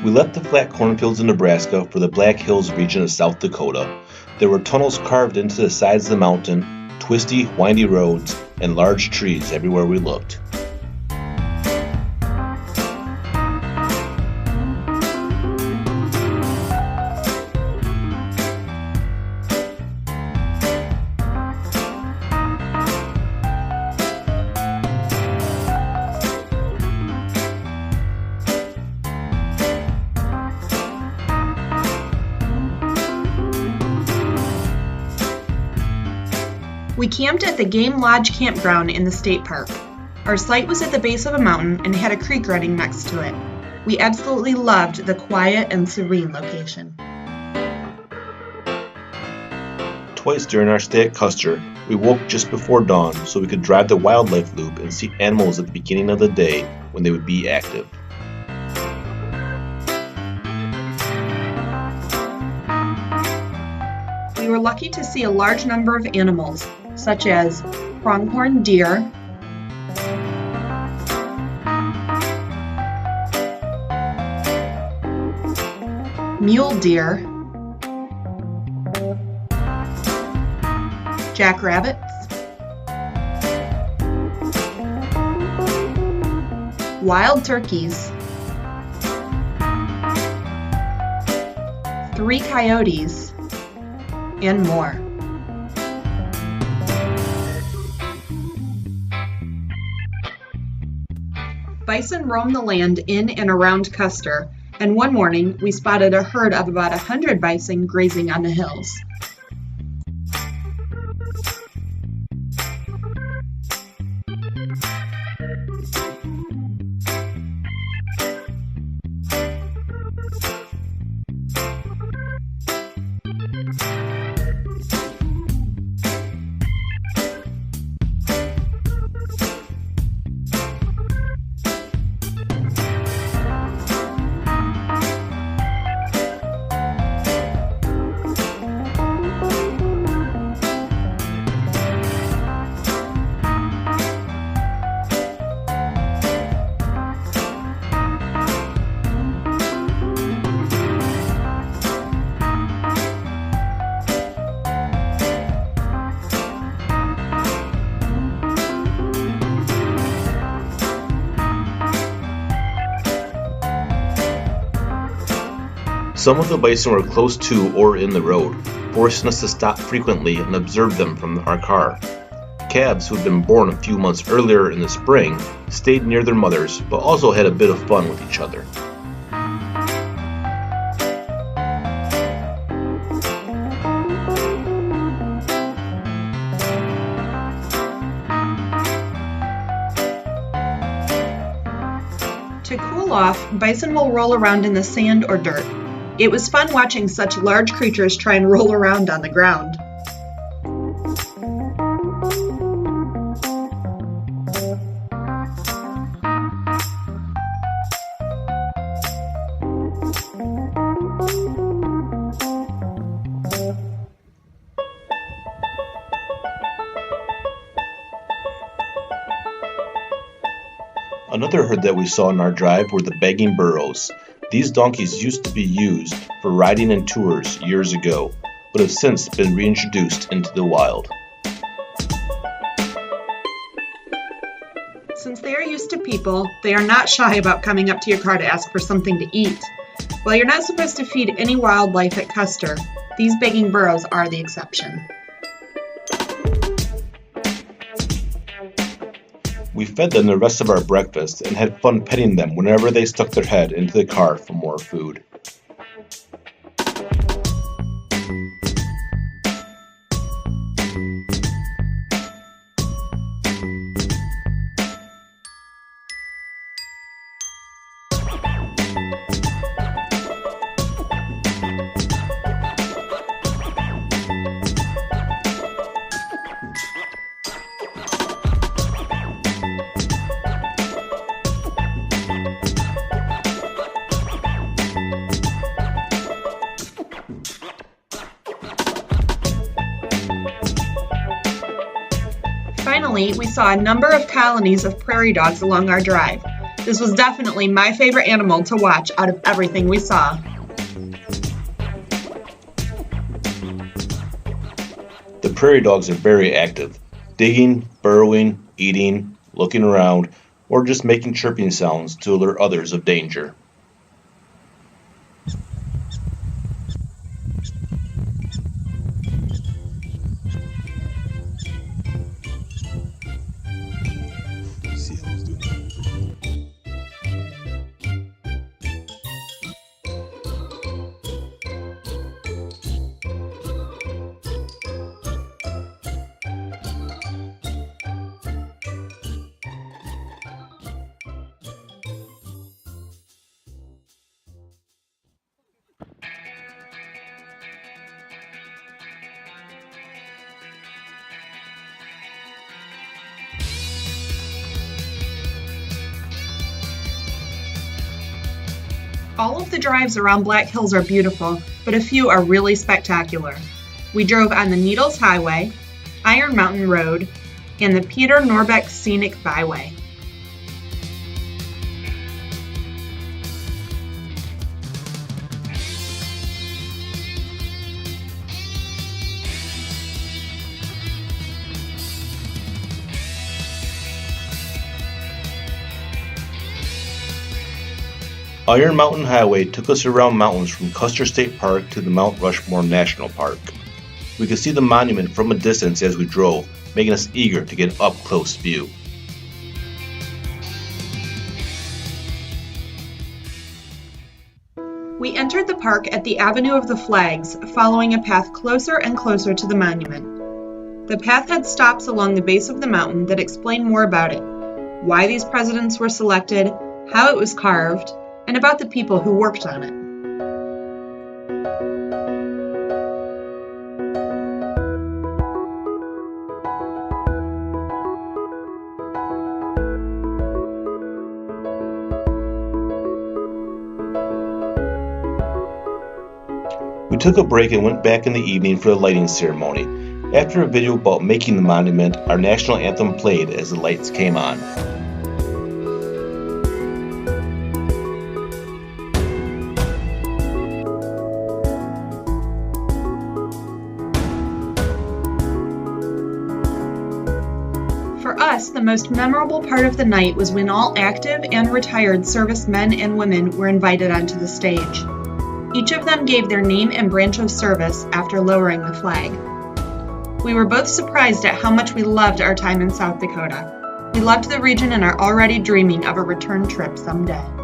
We left the flat cornfields in Nebraska for the Black Hills region of South Dakota. There were tunnels carved into the sides of the mountain, twisty, windy roads, and large trees everywhere we looked. We camped at the Game Lodge campground in the state park. Our site was at the base of a mountain and had a creek running next to it. We absolutely loved the quiet and serene location. Twice during our stay at Custer, we woke just before dawn so we could drive the wildlife loop and see animals at the beginning of the day when they would be active. We were lucky to see a large number of animals, such as pronghorn deer, mule deer, jackrabbits, wild turkeys, 3 coyotes, and more. Bison roam the land in and around Custer, and one morning we spotted a herd of about 100 bison grazing on the hills. Some of the bison were close to or in the road, forcing us to stop frequently and observe them from our car. Calves who had been born a few months earlier in the spring stayed near their mothers, but also had a bit of fun with each other. To cool off, bison will roll around in the sand or dirt. It was fun watching such large creatures try and roll around on the ground. Another herd that we saw in our drive were the begging burros. These donkeys used to be used for riding in tours years ago, but have since been reintroduced into the wild. Since they are used to people, they are not shy about coming up to your car to ask for something to eat. While you're not supposed to feed any wildlife at Custer, these begging burros are the exception. We fed them the rest of our breakfast and had fun petting them whenever they stuck their head into the car for more food. Finally, we saw a number of colonies of prairie dogs along our drive. This was definitely my favorite animal to watch out of everything we saw. The prairie dogs are very active, digging, burrowing, eating, looking around, or just making chirping sounds to alert others of danger. All of the drives around Black Hills are beautiful, but a few are really spectacular. We drove on the Needles Highway, Iron Mountain Road, and the Peter Norbeck Scenic Byway. Iron Mountain Highway took us around mountains from Custer State Park to the Mount Rushmore National Park. We could see the monument from a distance as we drove, making us eager to get an up-close view. We entered the park at the Avenue of the Flags, following a path closer and closer to the monument. The path had stops along the base of the mountain that explain more about it, why these presidents were selected, how it was carved, and about the people who worked on it. We took a break and went back in the evening for the lighting ceremony. After a video about making the monument, our national anthem played as the lights came on. For us, the most memorable part of the night was when all active and retired servicemen and women were invited onto the stage. Each of them gave their name and branch of service after lowering the flag. We were both surprised at how much we loved our time in South Dakota. We loved the region and are already dreaming of a return trip someday.